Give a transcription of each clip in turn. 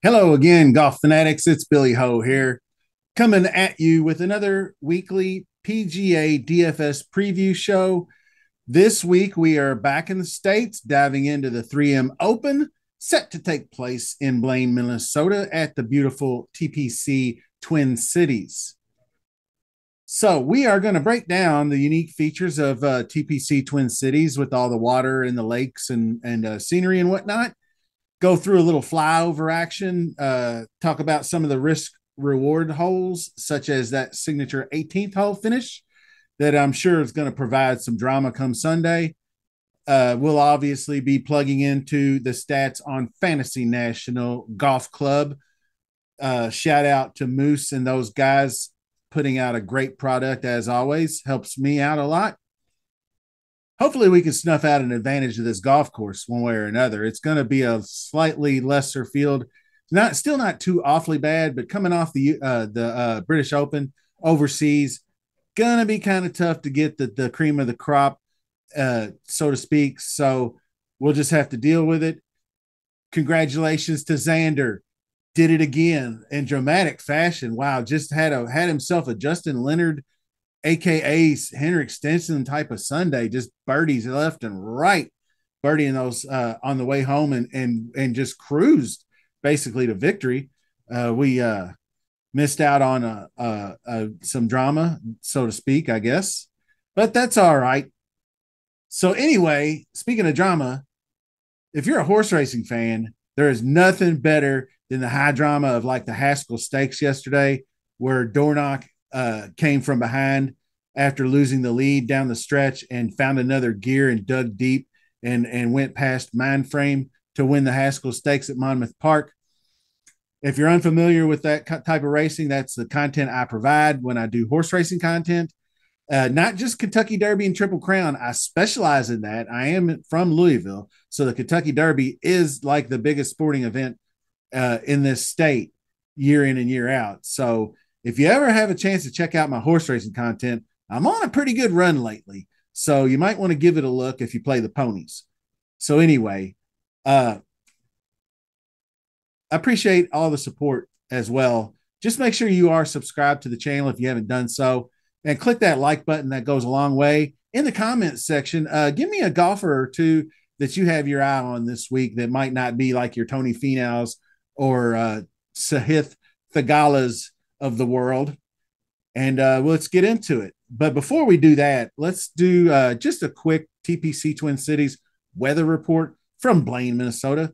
Hello again, golf fanatics. It's Billy Ho here, coming at you with another weekly PGA DFS preview show. This week, we are back in the States, diving into the 3M Open, set to take place in Blaine, Minnesota at the beautiful TPC Twin Cities. So, we are going to break down the unique features of TPC Twin Cities with all the water and the lakes and scenery and whatnot, go through a little flyover action, talk about some of the risk reward holes, such as that signature 18th hole finish that I'm sure is going to provide some drama come Sunday. We'll obviously be plugging into the stats on Fantasy National Golf Club. Shout out to Moose and those guys putting out a great product as always, helps me out a lot. Hopefully we can snuff out an advantage of this golf course one way or another. It's going to be a slightly lesser field, still not too awfully bad, but coming off the British Open overseas, gonna be kind of tough to get the cream of the crop, so to speak. So we'll just have to deal with it. Congratulations to Xander, did it again in dramatic fashion. Wow, just had himself a Justin Leonard, aka Henrik Stenson type of Sunday, just birdies left and right, birdieing those on the way home and just cruised basically to victory. We missed out on some drama, so to speak, I guess, but that's all right. So anyway, speaking of drama, if you're a horse racing fan, there is nothing better than the high drama of like the Haskell Stakes yesterday, where Dornock came from behind after losing the lead down the stretch and found another gear and dug deep and went past Mindframe to win the Haskell Stakes at Monmouth Park. If you're unfamiliar with that type of racing, that's the content I provide when I do horse racing content. Not just Kentucky Derby and Triple Crown. I specialize in that. I am from Louisville, so the Kentucky Derby is like the biggest sporting event in this state year in and year out. So if you ever have a chance to check out my horse racing content, I'm on a pretty good run lately. So you might want to give it a look if you play the ponies. So anyway, I appreciate all the support as well. Just make sure you are subscribed to the channel if you haven't done so, and click that like button. That goes a long way. In the comments section, give me a golfer or two that you have your eye on this week that might not be like your Tony Finau's or Sahith Thagalas of the world. And let's get into it. But before we do that, let's do just a quick TPC Twin Cities weather report from Blaine, Minnesota.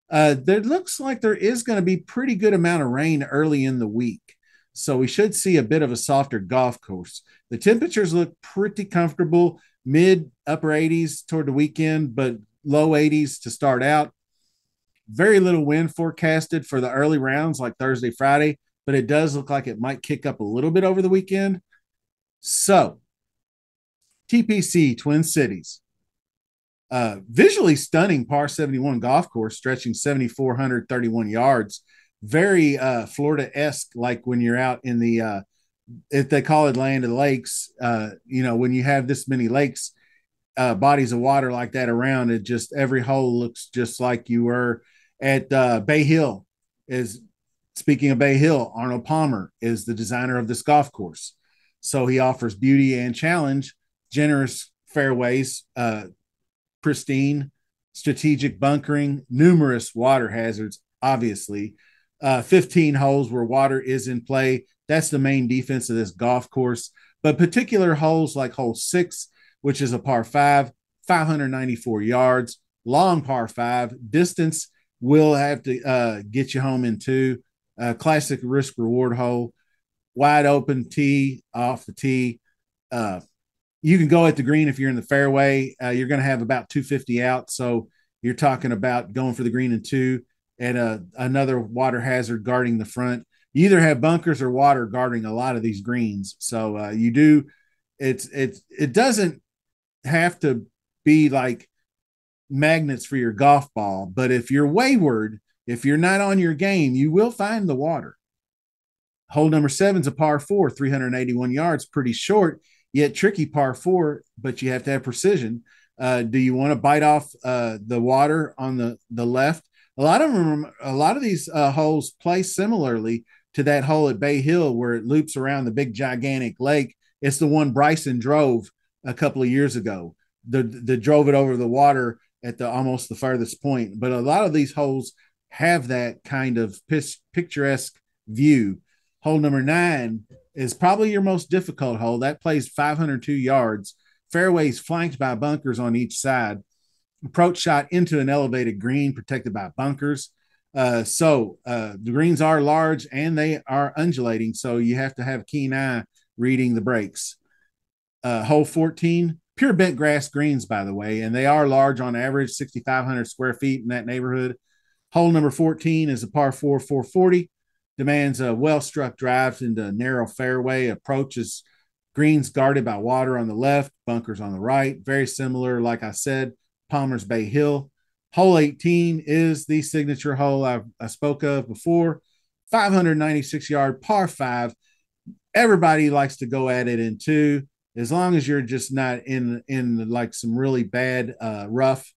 There looks like there is going to be pretty good amount of rain early in the week. So we should see a bit of a softer golf course. The temperatures look pretty comfortable, mid upper 80s toward the weekend, but low 80s to start out. Very little wind forecasted for the early rounds like Thursday, Friday, but it does look like it might kick up a little bit over the weekend. So TPC Twin Cities, visually stunning par 71 golf course stretching 7,431 yards. Very Florida-esque, like when you're out in the if they call it land of the lakes, when you have this many lakes, bodies of water like that around it, just every hole looks just like you were at Bay Hill. Is speaking of Bay Hill, Arnold Palmer is the designer of this golf course. So he offers beauty and challenge, generous fairways, pristine, strategic bunkering, numerous water hazards, obviously. 15 holes where water is in play. That's the main defense of this golf course. But particular holes like hole 6, which is a par 5, 594 yards, long par 5, distance will have to get you home in 2. Classic risk reward hole, wide open tee off the tee. You can go at the green if you're in the fairway. You're going to have about 250 out. So you're talking about going for the green in 2 and another water hazard guarding the front. You either have bunkers or water guarding a lot of these greens. So you do. It doesn't have to be like magnets for your golf ball, but if you're wayward, if you're not on your game, you will find the water. Hole number 7 is a par 4, 381 yards, pretty short, yet tricky par 4, but you have to have precision. Do you want to bite off the water on the left? a lot of these holes play similarly to that hole at Bay Hill where it loops around the big gigantic lake. It's the one Bryson drove a couple of years ago. The drove it over the water at the almost the farthest point. But a lot of these holes have that kind of picturesque view. Hole number 9 is probably your most difficult hole. That plays 502 yards. Fairways flanked by bunkers on each side. Approach shot into an elevated green protected by bunkers. The greens are large and they are undulating, so you have to have a keen eye reading the breaks. Hole 14, pure bent grass greens, by the way, and they are large on average, 6,500 square feet in that neighborhood. Hole number 14 is a par 4, 440. Demands a well-struck drive into a narrow fairway. Approaches greens guarded by water on the left, bunkers on the right. Very similar, like I said, Palmer's Bay Hill. Hole 18 is the signature hole I spoke of before. 596-yard par 5. Everybody likes to go at it in 2. As long as you're just not in like some really bad rough,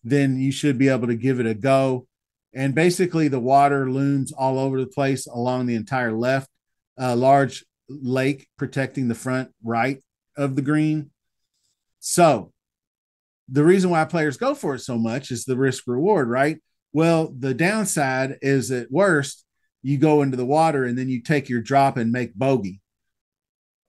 then you should be able to give it a go. And basically, the water looms all over the place along the entire left. Large lake protecting the front right of the green. So the reason why players go for it so much is the risk reward, right? Well, the downside is at worst, you go into the water and then you take your drop and make bogey,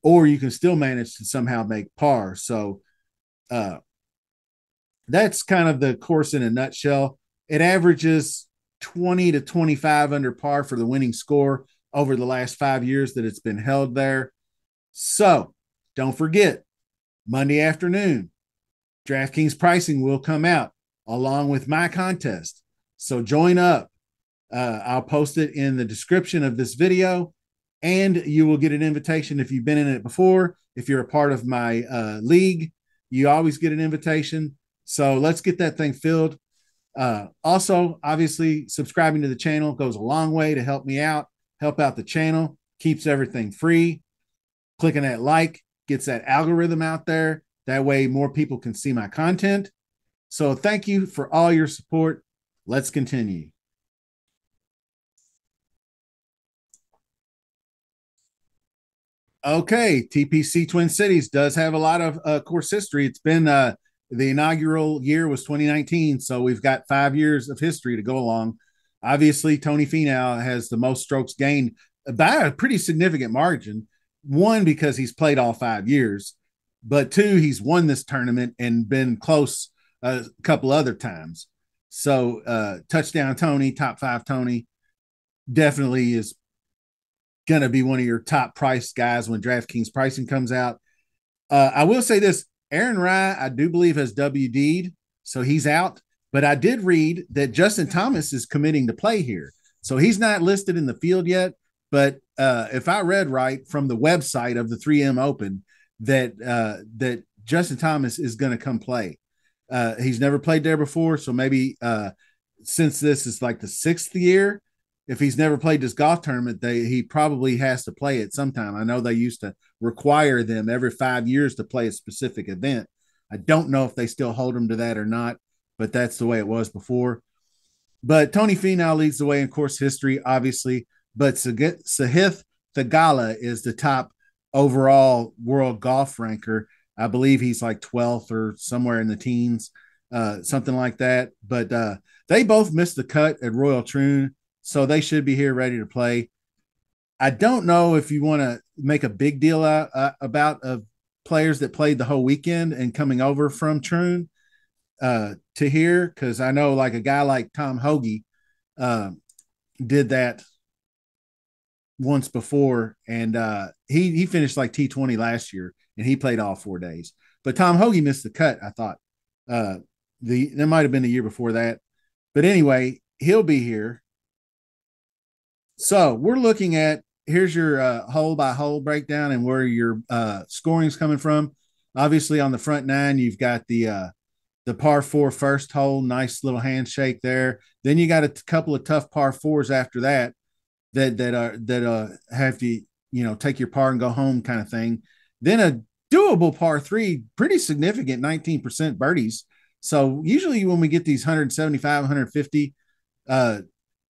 or you can still manage to somehow make par. So that's kind of the course in a nutshell. It averages 20 to 25 under par for the winning score over the last 5 years that it's been held there. So don't forget, Monday afternoon, DraftKings pricing will come out along with my contest. So join up. I'll post it in the description of this video, and you will get an invitation if you've been in it before. If you're a part of my league, you always get an invitation. So let's get that thing filled. Also, obviously, subscribing to the channel goes a long way to help me out, help out the channel, keeps everything free. Clicking that like gets that algorithm out there. That way, more people can see my content. So thank you for all your support. Let's continue. Okay, TPC Twin Cities does have a lot of course history. It's been the inaugural year was 2019, so we've got 5 years of history to go along. Obviously, Tony Finau has the most strokes gained by a pretty significant margin. One, because he's played all 5 years, but two, he's won this tournament and been close a couple other times. So touchdown Tony, top 5 Tony, definitely is going to be one of your top priced guys when DraftKings pricing comes out. I will say this, Aaron Rye, I do believe, has WD'd, so he's out. But I did read that Justin Thomas is committing to play here. So he's not listed in the field yet. But if I read right from the website of the 3M Open, that Justin Thomas is going to come play. He's never played there before. So maybe since this is like the 6th year, if he's never played this golf tournament, he probably has to play it sometime. I know they used to require them every 5 years to play a specific event. I don't know if they still hold him to that or not, but that's the way it was before. But Tony Finau leads the way in course history, obviously. But Sahith Theegala is the top overall world golf ranker. I believe he's like 12th or somewhere in the teens, something like that. But they both missed the cut at Royal Troon, so they should be here ready to play. I don't know if you want to make a big deal about players that played the whole weekend and coming over from Troon to here, because I know like a guy like Tom Hoagie did that once before, and he finished like T20 last year, and he played all 4 days. But Tom Hoagie missed the cut, I thought. There might have been the year before that. But anyway, he'll be here. So we're looking at, here's your hole by hole breakdown and where your scoring is coming from. Obviously, on the front 9, you've got the par 4 first hole, nice little handshake there. Then you got a couple of tough par 4s after that have to take your par and go home kind of thing. Then a doable par 3, pretty significant 19% birdies. So usually when we get these 175, 150 uh,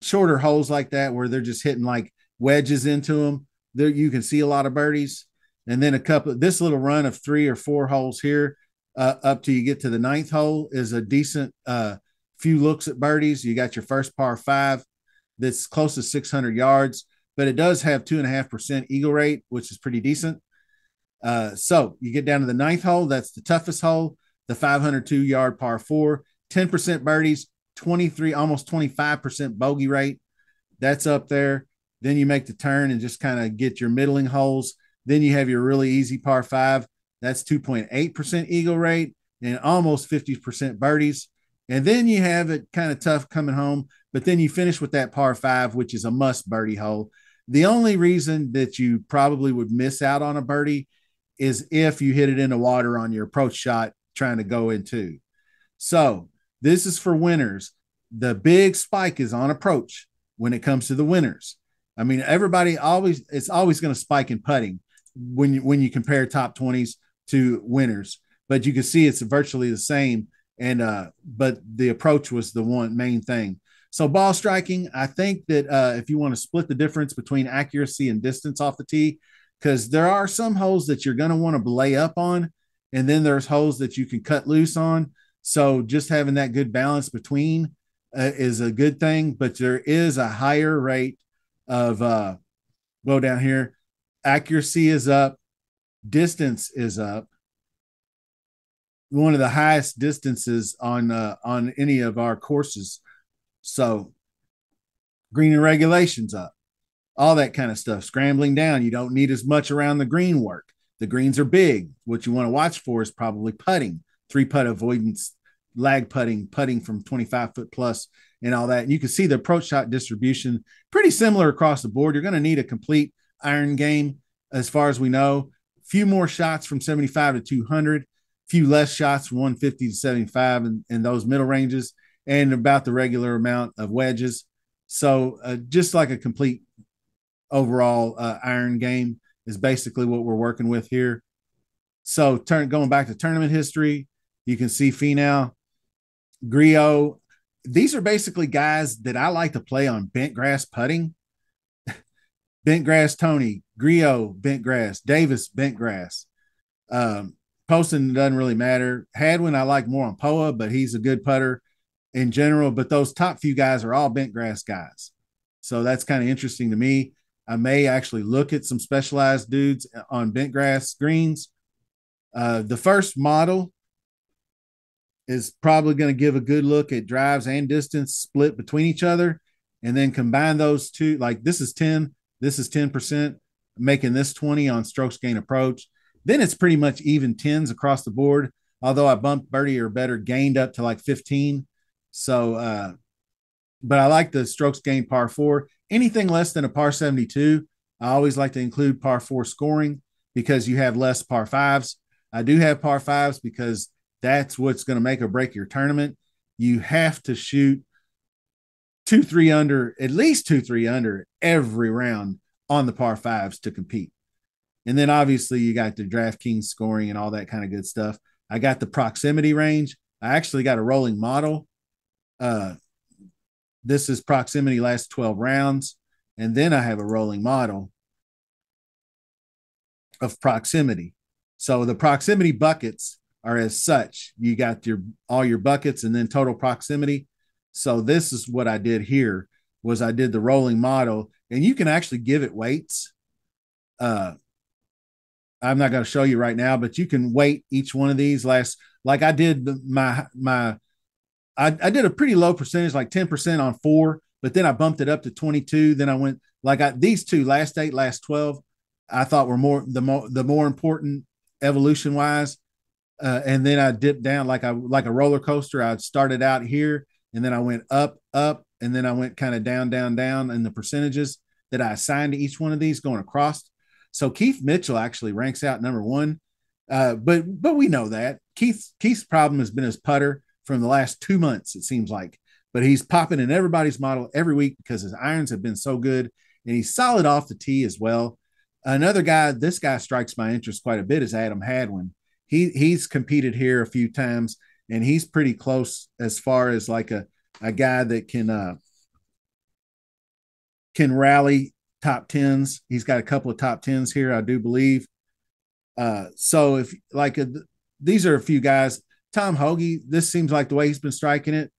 shorter holes like that where they're just hitting like wedges into them, there you can see a lot of birdies. And then this little run of 3 or 4 holes here, up till you get to the 9th hole, is a decent few looks at birdies. You got your first par 5 that's close to 600 yards, but it does have 2.5% eagle rate, which is pretty decent. So you get down to the 9th hole. That's the toughest hole, the 502-yard par 4, 10% birdies, 23, almost 25% bogey rate. That's up there. Then you make the turn and just kind of get your middling holes. Then you have your really easy par 5. That's 2.8% eagle rate and almost 50% birdies. And then you have it kind of tough coming home, but then you finish with that par 5, which is a must birdie hole. The only reason that you probably would miss out on a birdie is if you hit it in the water on your approach shot trying to go into. So this is for winners. The big spike is on approach when it comes to the winners. I mean, it's always going to spike in putting when you compare top 20s to winners, but you can see it's virtually the same. And but the approach was the one main thing. So ball striking, I think that if you want to split the difference between accuracy and distance off the tee, because there are some holes that you're going to want to lay up on, and then there's holes that you can cut loose on. So just having that good balance between is a good thing, but there is a higher rate of go down here. Accuracy is up, distance is up. One of the highest distances on any of our courses. So green and regulations up, all that kind of stuff. Scrambling down, you don't need as much around the green work. The greens are big. What you want to watch for is probably putting, 3-putt avoidance, lag putting from 25 foot plus, and all that. And you can see the approach shot distribution pretty similar across the board. You're going to need a complete iron game, as far as we know. Few more shots from 75 to 200, few less shots from 150 to 75 in those middle ranges, and about the regular amount of wedges. So just like a complete overall iron game is basically what we're working with here. So going back to tournament history, you can see Finau, Griot. These are basically guys that I like to play on bent grass putting. Bent grass Tony, Griot, bent grass, Davis, bent grass. Poston doesn't really matter. Hadwin I like more on POA, but he's a good putter in general. But those top few guys are all bent grass guys. So that's kind of interesting to me. I may actually look at some specialized dudes on bent grass greens. The first model is probably going to give a good look at drives and distance split between each other, and then combine those two. Like this is 10, this is 10%, making this 20 on strokes gain approach. Then it's pretty much even 10s across the board. Although I bumped birdie or better gained up to like 15. So, but I like the strokes gain par 4. Anything less than a par 72, I always like to include par 4 scoring because you have less par 5s. I do have par 5s because that's what's going to make or break your tournament. You have to shoot 2-3 under, at least 2-3 under every round on the par 5s to compete. And then obviously you got the DraftKings scoring and all that kind of good stuff. I got the proximity range. I actually got a rolling model. This is proximity last 12 rounds. And then I have a rolling model of proximity. So the proximity buckets are as such. You got all your buckets and then total proximity. So this is what I did here was I did the rolling model, and you can actually give it weights. I'm not going to show you right now, but you can weight each one of these like I did I did a pretty low percentage, like 10% on 4, but then I bumped it up to 22. Then I went these two, last 8, last 12, I thought were the more important evolution wise. And then I dipped down like a roller coaster. I started out here and then I went up, and then I went kind of down in the percentages that I assigned to each one of these going across. So Keith Mitchell actually ranks out number 1. But we know that Keith's problem has been his putter from the last 2 months, it seems like, but he's popping in everybody's model every week because his irons have been so good and he's solid off the tee as well. Another guy, this guy strikes my interest quite a bit, is Adam Hadwin. He's competed here a few times and he's pretty close as far as like a guy that can can rally top tens. He's got a couple of top tens here, I do believe. So if like these are a few guys. Tom Hoagie, this seems like the way he's been striking it.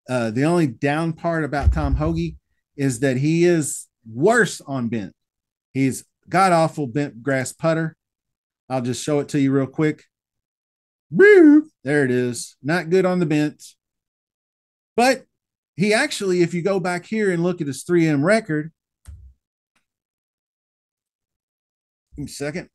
The only down part about Tom Hoagie is that he is worse on bent. He's god awful bent grass putter. I'll just show it to you real quick. There it is. Not good on the bent. But he actually, if you go back here and look at his 3M record, give me a second.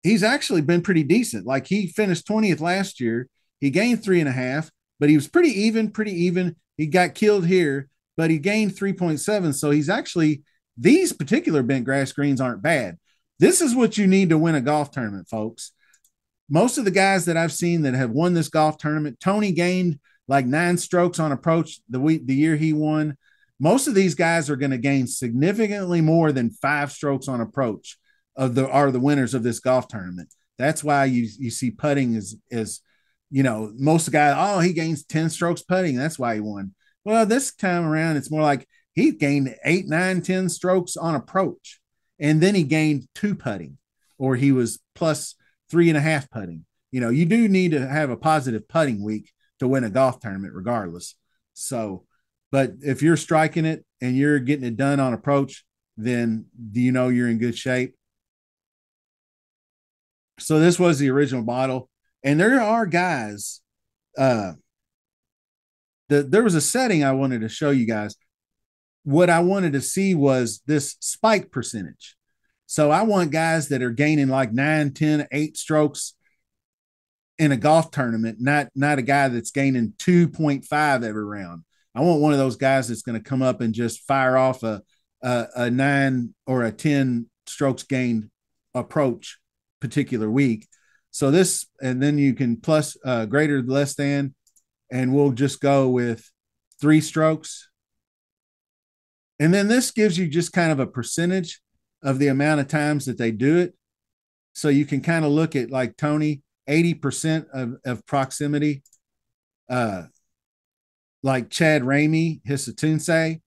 He's actually been pretty decent. Like he finished 20th last year. He gained 3.5, but he was pretty even. He got killed here, but he gained 3.7. So he's actually, these particular bent grass greens aren't bad. This is what you need to win a golf tournament, folks. Most of the guys that I've seen that have won this golf tournament, Tony gained like 9 strokes on approach the year he won. Most of these guys are going to gain significantly more than 5 strokes on approach are the winners of this golf tournament. That's why you see putting is most of the guys, he gains 10 strokes putting. That's why he won. Well, this time around, it's more like he gained 8, 9, 10 strokes on approach. And then he gained 2 putting, or he was plus 3.5 putting. You do need to have a positive putting week to win a golf tournament regardless. So, but if you're striking it and you're getting it done on approach, then you're in good shape. So this was the original model. And there are guys, there was a setting I wanted to show you guys. What I wanted to see was this spike percentage. So I want guys that are gaining like 9, 10, 8 strokes in a golf tournament, not a guy that's gaining 2.5 every round. I want one of those guys that's going to come up and just fire off a 9 or a 10 strokes gained approach particular week. So this, and then you can plus greater less than, and we'll just go with 3 strokes. And then this gives you just kind of a percentage of the amount of times that they do it. So you can kind of look at like Tony, 80% of proximity. Like Chad Ramey, Hisatunse,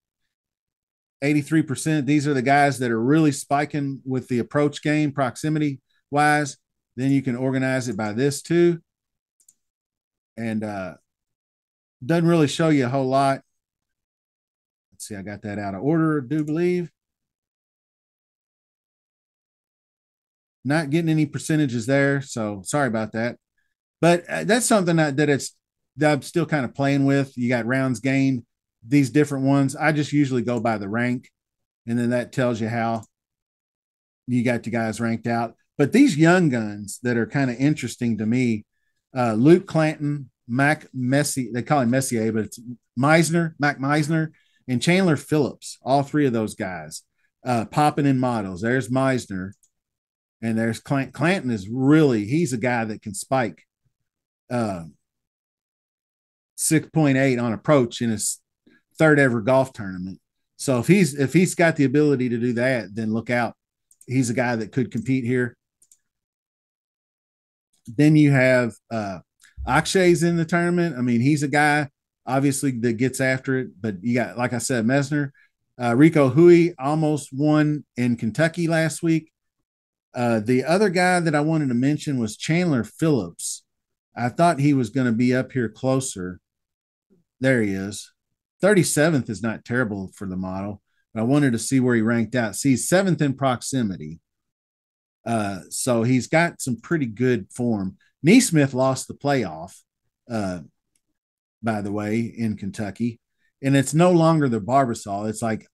83%. These are the guys that are really spiking with the approach game proximity wise. Then you can organize it by this too. And doesn't really show you a whole lot. Let's see, I got that out of order, I do believe. Not getting any percentages there, so sorry about that. But that's something that I'm still kind of playing with. You got rounds gained, these different ones. I just usually go by the rank, and then that tells you how you got the guys ranked out. But these young guns that are kind of interesting to me, Luke Clanton, Mac Messier, they call him Messier, but it's Mac Meisner, and Chandler Phillips, all 3 of those guys popping in models. There's Meisner, and there's Clanton is really, he's a guy that can spike 6.8 on approach in his 3rd ever golf tournament. So if he's got the ability to do that, then look out. He's a guy that could compete here. Then you have Akshay's in the tournament. I mean, he's a guy obviously that gets after it, but you got, like I said, Mesner, Rico Hui almost won in Kentucky last week. The other guy that I wanted to mention was Chandler Phillips. I thought he was going to be up here closer. There he is. 37th is not terrible for the model, but I wanted to see where he ranked out. See, 7th in proximity. So he's got some pretty good form. Neesmith lost the playoff, by the way, in Kentucky. And it's no longer the Barbasol. It's like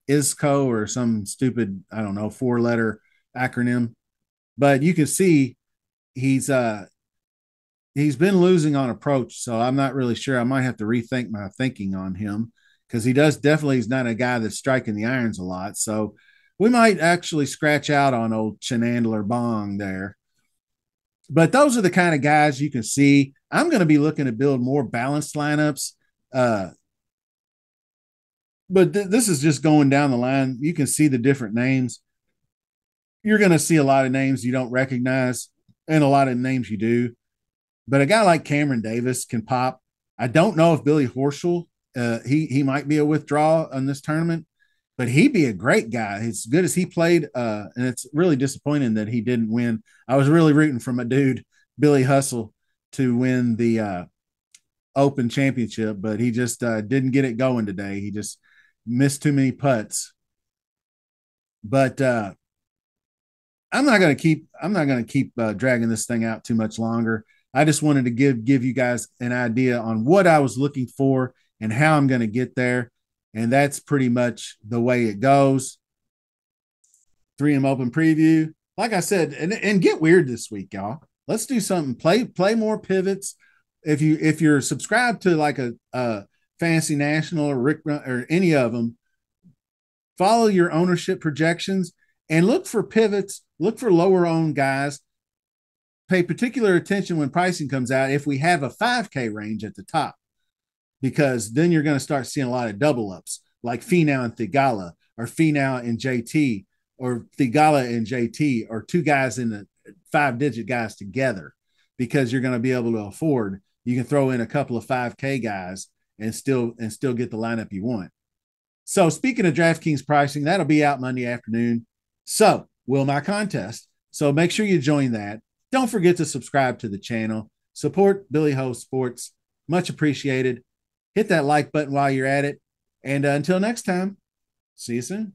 ISCO or some stupid, I don't know, 4-letter acronym. But you can see he's been losing on approach, so I'm not really sure. I might have to rethink my thinking on him, because he's not a guy that's striking the irons a lot. So we might actually scratch out on old Chenandler Bong there. But those are the kind of guys you can see. I'm going to be looking to build more balanced lineups. But this is just going down the line. You can see the different names. You're going to see a lot of names you don't recognize and a lot of names you do. But a guy like Cameron Davis can pop. I don't know if Billy Horschel, he might be a withdrawal on this tournament. but he'd be a great guy. As good as he played, and it's really disappointing that he didn't win. I was really rooting for my dude Billy Hustle to win the Open Championship, but he just didn't get it going today. He just missed too many putts. But I'm not going to keep dragging this thing out too much longer. I just wanted to give you guys an idea on what I was looking for and how I'm going to get there, and that's pretty much the way it goes. 3M Open Preview, like I said, and get weird this week, y'all. Let's do something. Play more pivots. If you're subscribed to like a Fantasy National or Rick or any of them, follow your ownership projections and look for pivots. Look for lower owned guys. Pay particular attention when pricing comes out if we have a 5K range at the top, because then you're going to start seeing a lot of double ups like Finau and Thigala, or Finau and JT, or Thigala and JT, or two guys in the 5-digit guys together, because you're going to be able to afford. You can throw in a couple of 5K guys and still get the lineup you want. So speaking of DraftKings pricing, that'll be out Monday afternoon. So will my contest. So make sure you join that. Don't forget to subscribe to the channel. Support Billy Ho Sports. Much appreciated. Hit that like button while you're at it. And until next time, see you soon.